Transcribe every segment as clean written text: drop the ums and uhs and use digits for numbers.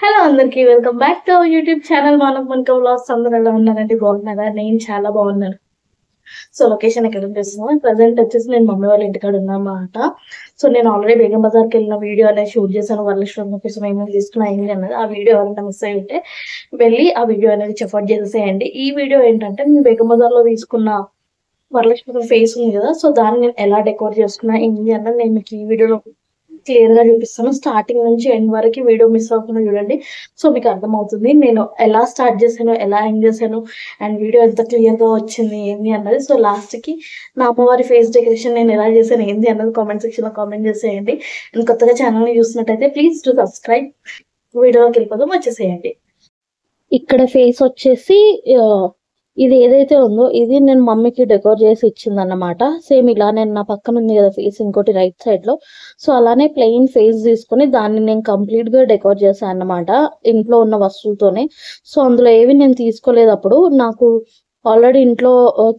Hello అందరికి welcome back to our YouTube channel మనకు vlogs. అందరూ ఎలా ఉన్నారండి? బాగున్నారా? నేను చాలా బాగున్నాను. సో లొకేషన్ ఎక్కడ చూస్తున్నాం, ప్రజెంట్ వచ్చేసి నేను మమ్మీ వాళ్ళ ఇంటికాడ ఉన్నమాట. సో నేను ఆల్రెడీ బేగం బజార్కి వెళ్ళిన వీడియో అనేది షూట్ చేశాను. వరలక్ష్మి కోసం ఏమేమి తీసుకున్నా ఏంటి అన్నది ఆ వీడియో ఎవరైనా మిస్ అయి ఉంటే వెళ్ళి ఆ వీడియో అనేది చెక్అవుట్ చేసేసేయండి. ఈ వీడియో ఏంటంటే నేను బేగం బజార్లో తీసుకున్న వరలక్ష్మి ఫేస్ ఉంది కదా, సో దాన్ని నేను ఎలా డెకోర్ చేసుకున్నా ఏంటి అన్నది నేను మీకు ఈ వీడియోలో క్లియర్ గా చూపిస్తాను. స్టార్టింగ్ నుంచి ఎండ్ వరకు వీడియో మిస్ అవ్వకుండా చూడండి. సో మీకు అర్థమవుతుంది నేను ఎలా స్టార్ట్ చేశాను, ఎలా ఎండ్ చేశాను, అండ్ వీడియో ఎంత క్లియర్ గా వచ్చింది ఏంది అన్నది. సో లాస్ట్ కి నా అమ్మవారి ఫేస్ డెకరేషన్ నేను ఎలా చేశాను ఏంది అన్నది కామెంట్ సెక్షన్ లో కామెంట్ చేసేయండి. అండ్ కొత్తగా ఛానల్ ని చూసినట్టయితే ప్లీజ్ టు సబ్స్క్రైబ్. వీడియోలోకి వెళ్ళిపోదాం, వచ్చేసేయండి. ఇక్కడ ఫేస్ వచ్చేసి ఇది ఏదైతే ఉందో ఇది నేను మమ్మీకి డెకోర్ చేసి ఇచ్చిందన్నమాట. సేమ్ ఇలా నేను నా పక్కన ఉంది కదా ఫేస్, ఇంకోటి రైట్ సైడ్ లో. సో అలానే ప్లెయిన్ ఫేస్ తీసుకుని దాన్ని నేను కంప్లీట్ గా డెకోర్ చేశాను అన్నమాట, ఇంట్లో ఉన్న వస్తువులతోనే. సో అందులో ఏవి నేను తీసుకోలేదు. అప్పుడు నాకు ఆల్రెడీ ఇంట్లో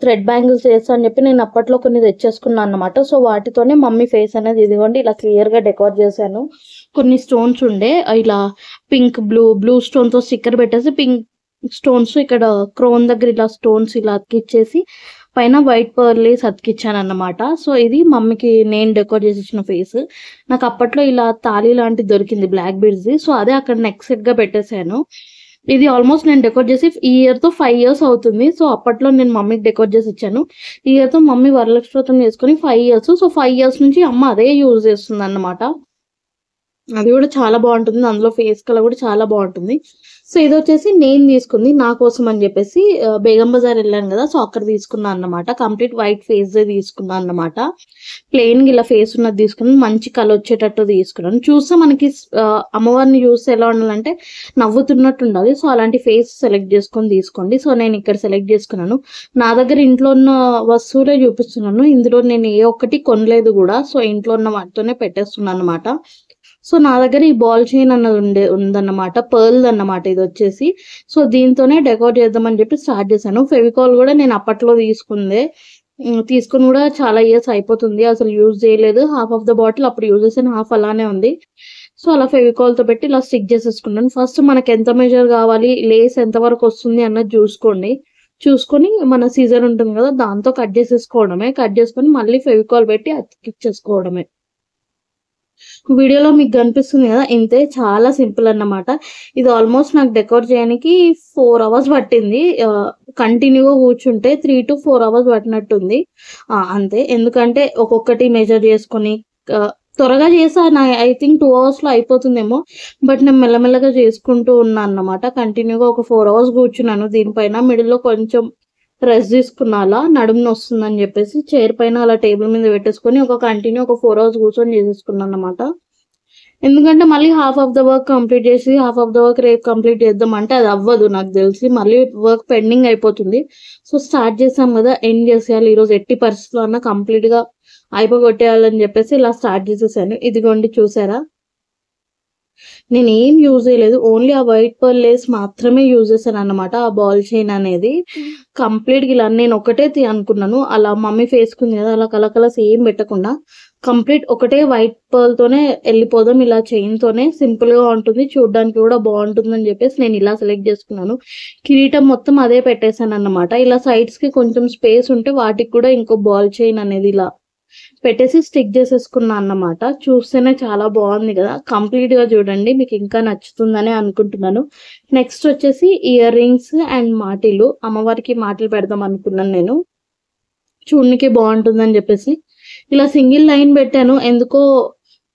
థ్రెడ్ బ్యాంగిల్స్ చేస్తా అని చెప్పి నేను అప్పట్లో కొన్ని తెచ్చేసుకున్నాను అనమాట. సో వాటితోనే మమ్మీ ఫేస్ అనేది ఇదిగోండి ఇలా క్లియర్ గా డెకోర్ చేశాను. కొన్ని స్టోన్స్ ఉండే ఇలా పింక్ బ్లూ స్టోన్ తో స్టిక్కర్ పెట్టేసి పింక్ స్టోన్స్ ఇక్కడ క్రోన్ దగ్గర ఇలా స్టోన్స్ ఇలా అతికిచ్చేసి పైన వైట్ పర్లేస్ అతికిచ్చాను అన్నమాట. సో ఇది మమ్మీకి నేను డెకోర్ చేసి ఇచ్చిన ఫేస్. నాకు అప్పట్లో ఇలా తాళి లాంటిది దొరికింది బ్లాక్ బీడ్స్ ది. సో అదే అక్కడ నెక్ సెట్ గా పెట్టేశాను. ఇది ఆల్మోస్ట్ నేను డెకోర్ చేసి ఈ ఇయర్ తో 5 years అవుతుంది. సో అప్పట్లో నేను మమ్మీకి డెకోర్ చేసి ఇచ్చాను. ఈ ఇయర్ తో మమ్మీ వరలక్ష్మి వ్రతం చేసుకుని 5 years. సో 5 years నుంచి అమ్మ అదే యూజ్ చేస్తుంది అన్నమాట. అది కూడా చాలా బాగుంటుంది, అందులో ఫేస్ కలర్ కూడా చాలా బాగుంటుంది. సో ఇది వచ్చేసి నేను తీసుకుంది నా కోసం అని చెప్పేసి బేగం బజార్ వెళ్ళాను కదా, సో అక్కడ తీసుకున్నాను అన్నమాట. కంప్లీట్ వైట్ ఫేస్ తీసుకున్నాను అన్నమాట. ప్లెయిన్ ఇలా ఫేస్ ఉన్నది తీసుకున్నాను, మంచి కలర్ వచ్చేటట్టు తీసుకున్నాను. చూస్తే మనకి అమ్మవారిని చూస్తే ఎలా ఉండాలంటే నవ్వుతున్నట్టు ఉండాలి. సో అలాంటి ఫేస్ సెలెక్ట్ చేసుకొని తీసుకోండి. సో నేను ఇక్కడ సెలెక్ట్ చేసుకున్నాను. నా దగ్గర ఇంట్లో ఉన్న వస్తువులే చూపిస్తున్నాను, ఇందులో నేను ఏ ఒక్కటి కొనలేదు కూడా. సో ఇంట్లో ఉన్న వాటితోనే పెట్టేస్తున్నాను అనమాట. సో నా దగ్గర ఈ బాల్ చైన్ అన్నది ఉందన్నమాట, పర్ల్ అన్నమాట ఇది వచ్చేసి. సో దీంతోనే డెకోర్ చేద్దామని చెప్పి స్టార్ట్ చేశాను. ఫెవికాల్ కూడా నేను అప్పట్లో తీసుకుని కూడా చాలా ఇయర్స్ అయిపోతుంది, అసలు యూజ్ చేయలేదు. హాఫ్ ఆఫ్ ద బాటిల్ అప్పుడు యూజ్ చేసాను, హాఫ్ అలానే ఉంది. సో అలా ఫెవికాల్ తో పెట్టి ఇలా స్టిక్ చేసేసుకున్నాను. ఫస్ట్ మనకి ఎంత మెజర్ కావాలి, లేస్ ఎంత వరకు వస్తుంది అన్నది చూసుకొని మన సీజర్ ఉంటుంది కదా దాంతో కట్ చేసేసుకోవడమే. కట్ చేసుకొని మళ్ళీ ఫెవికాల్ పెట్టి అతికిచ్చేసుకోవడమే. వీడియోలో మీకు కనిపిస్తుంది కదా, ఇంతే, చాలా సింపుల్ అన్నమాట. ఇది ఆల్మోస్ట్ నాకు డెకోర్ చేయడానికి 4 hours పట్టింది. కంటిన్యూగా కూర్చుంటే 3 to 4 hours పట్టినట్టుంది అంతే. ఎందుకంటే ఒక్కొక్కటి మెజర్ చేసుకొని త్వరగా చేసాను. ఐ థింక్ 2 hours లో అయిపోతుందేమో, బట్ నేను మెల్లమెల్లగా చేసుకుంటూ ఉన్నాను అన్నమాట. కంటిన్యూగా ఒక 4 hours కూర్చున్నాను దీనిపైన. మిడిల్లో కొంచెం రెస్ట్ తీసుకున్నాలా, నడుము వస్తుందని చెప్పేసి చైర్ పైన అలా టేబుల్ మీద పెట్టేసుకొని ఒక 4 hours కూర్చొని చేసేసుకున్నాను అనమాట. ఎందుకంటే మళ్ళీ half of the work complete చేసి హాఫ్ ఆఫ్ ద వర్క్ రేపు కంప్లీట్ చేద్దాం అంటే అది అవ్వదు నాకు తెలిసి, మళ్ళీ వర్క్ పెండింగ్ అయిపోతుంది. సో స్టార్ట్ చేసాం కదా, ఎండ్ చేసేయాలి ఈరోజు ఎట్టి పరిస్థితుల్లో అన్న కంప్లీట్ గా అయిపోగొట్టేయాలని చెప్పేసి ఇలా స్టార్ట్ చేసేసాను. ఇదిగోండి చూసారా, నేను ఏం యూజ్ చేయలేదు, ఓన్లీ ఆ వైట్ పర్ల్ లేస్ మాత్రమే యూజ్ చేశాను అనమాట. ఆ బాల్ చైన్ అనేది కంప్లీట్ ఇలా నేను ఒకటే అనుకున్నాను, అలా మమ్మీ ఫేస్ కుంది కదా అలా కలర్స్ ఏం పెట్టకుండా కంప్లీట్ ఒకటే వైట్ పర్ల్ తోనే వెళ్ళిపోదాం, ఇలా చైన్ తోనే సింపుల్ గా ఉంటుంది, చూడడానికి కూడా బాగుంటుంది అని చెప్పేసి నేను ఇలా సెలెక్ట్ చేసుకున్నాను. కిరీటం మొత్తం అదే పెట్టేశాను అన్నమాట. ఇలా సైడ్స్ కి కొంచెం స్పేస్ ఉంటే వాటికి కూడా ఇంకో బాల్ చైన్ అనేది ఇలా పెట్టేసి స్టిక్ చేసేసుకున్నా అన్నమాట. చూస్తేనే చాలా బాగుంది కదా, కంప్లీట్ గా చూడండి, మీకు ఇంకా నచ్చుతుందని అనుకుంటున్నాను. నెక్స్ట్ వచ్చేసి ఇయర్ రింగ్స్ అండ్ మాటిలు, అమ్మవారికి మాటిలు పెడదాం అనుకున్నాను నేను, చూడనికి బాగుంటుందని చెప్పేసి. ఇలా సింగిల్ లైన్ పెట్టాను, ఎందుకో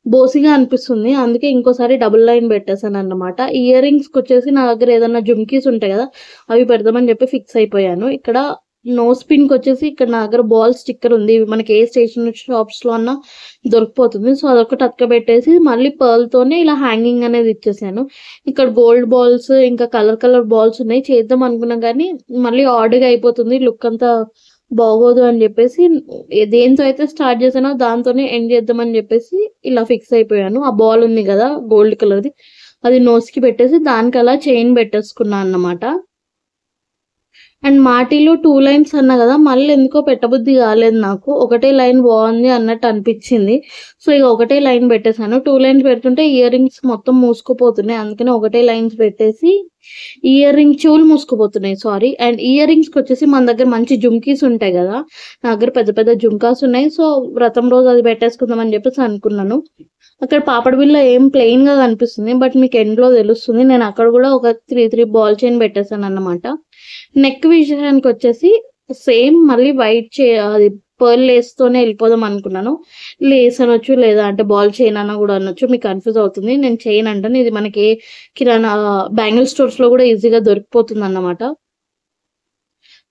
బోసిగా అనిపిస్తుంది, అందుకే ఇంకోసారి డబుల్ లైన్ పెట్టేశాను అన్నమాట. ఇయర్ రింగ్స్ వచ్చేసి నా దగ్గర ఏదైనా జుమ్కీస్ ఉంటాయి కదా అవి పెడదామని చెప్పి ఫిక్స్ అయిపోయాను. ఇక్కడ నోస్ పిన్ కి వచ్చేసి ఇక్కడ నా దగ్గర బాల్ స్టిక్కర్ ఉంది, మనకి ఏ స్టేషనరీ షాప్స్ లో అన్నా దొరికిపోతుంది. సో అదొకటి అతకబెట్టేసి మళ్ళీ పర్ల్ తోనే ఇలా హ్యాంగింగ్ అనేది ఇచ్చేసాను. ఇక్కడ గోల్డ్ బాల్స్ ఇంకా కలర్ బాల్స్ ఉన్నాయి, చేద్దాం అనుకున్నాం కానీ మళ్ళీ ఆర్డర్గా అయిపోతుంది, లుక్ అంతా బాగోదు అని చెప్పేసి దేంతో అయితే స్టార్ట్ చేశానో దాంతోనే ఎండ్ చేద్దామని చెప్పేసి ఇలా ఫిక్స్ అయిపోయాను. ఆ బాల్ ఉంది కదా గోల్డ్ కలర్ది, అది నోస్ కి పెట్టేసి దానికి అలా చైన్ పెట్టేసుకున్నాను అన్నమాట. అండ్ మాటిలో 2 లైన్స్ అన్నా కదా, మళ్ళీ ఎందుకో పెట్టబుద్ధి కాలేదు నాకు. ఒకటే లైన్ బాగుంది అన్నట్టు అనిపించింది. సో ఇక ఒకటే లైన్ పెట్టేశాను. 2 లైన్స్ పెడుతుంటే ఇయర్ రింగ్స్ మొత్తం మూసుకుపోతున్నాయి. అందుకని ఒకటే లైన్స్ పెట్టేసి చెవులు మూసుకుపోతున్నాయి, సారీ. అండ్ ఇయర్ రింగ్స్కి వచ్చేసి మన దగ్గర మంచి జుమ్కీస్ ఉంటాయి కదా, నా దగ్గర పెద్ద పెద్ద జుమ్కాస్ ఉన్నాయి. సో వ్రతం రోజు అది పెట్టేసుకుందాం అని చెప్పేసి అనుకున్నాను. అక్కడ పాపడ బిల్ల ఏం ప్లెయిన్ గా కనిపిస్తుంది, బట్ మీకు ఎండ్లో తెలుస్తుంది. నేను అక్కడ కూడా ఒక 3 బాల్ చైన్ పెట్టేశాను అన్నమాట. నెక్ విషయానికి వచ్చేసి సేమ్ మళ్ళీ అది పర్ల్ లేస్తోనే వెళ్ళిపోదాం అనుకున్నాను. లేస్ అనొచ్చు, లేదా అంటే బాల్ చైన్ అన్న కూడా అనొచ్చు, మీకు కన్ఫ్యూజ్ అవుతుంది. నేను చైన్ అంటాను. ఇది మనకి కిరాణా బ్యాంగిల్ స్టోర్స్ లో కూడా ఈజీగా దొరికిపోతుంది అన్నమాట.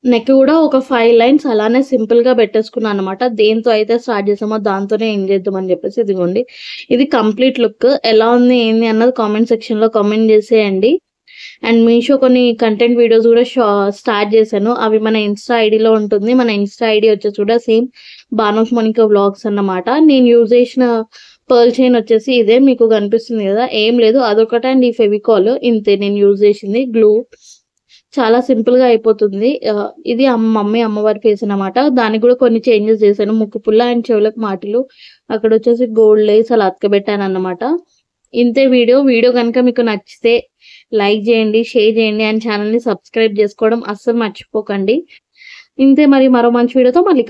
నెక్ కూడా ఒక 5 లైన్స్ అలానే సింపుల్ గా పెట్టేసుకున్నాను అనమాట. దేంతో అయితే స్టార్ట్ చేసామో దాంతోనే ఎండ్ చేద్దాం అని చెప్పేసి. ఇదిగోండి, ఇది కంప్లీట్ లుక్. ఎలా ఉంది ఏంది అన్నది కామెంట్ సెక్షన్ లో కామెంట్ చేసేయండి. అండ్ మీషో కొన్ని కంటెంట్ వీడియోస్ కూడా స్టార్ట్ చేశాను. అవి మన ఇన్స్టా ఐడిలో ఉంటుంది. మన ఇన్స్టా ఐడి వచ్చేసి కూడా సేమ్ బానోస్ మోనికా వ్లాగ్స్ అన్నమాట. నేను యూజ్ చేసిన పర్ల్ చైన్ వచ్చేసి ఇదే, మీకు కనిపిస్తుంది కదా, ఏం లేదు అదొకటి. అండ్ ఈ ఫెవికాల్ ఇంతే నేను యూజ్ చేసింది. గ్లూ చాలా సింపుల్ గా అయిపోతుంది. ఇది మమ్మీ అమ్మవారి ఫేస్ అన్నమాట. దానికి కూడా కొన్ని చేంజెస్ చేశాను. ముక్కు పుల్ల అండ్ చెవులకు మాటలు, అక్కడ వచ్చేసి గోల్డ్ లేస్ అలా అతకబెట్టాను అన్నమాట. ఇంతే వీడియో కనుక మీకు నచ్చితే లైక్ చేయండి, షేర్ చేయండి అండ్ ఛానల్ని సబ్స్క్రైబ్ చేసుకోవడం అస్సలు మర్చిపోకండి. ఇంతే, మరి మరో మంచి వీడియోతో మళ్ళీ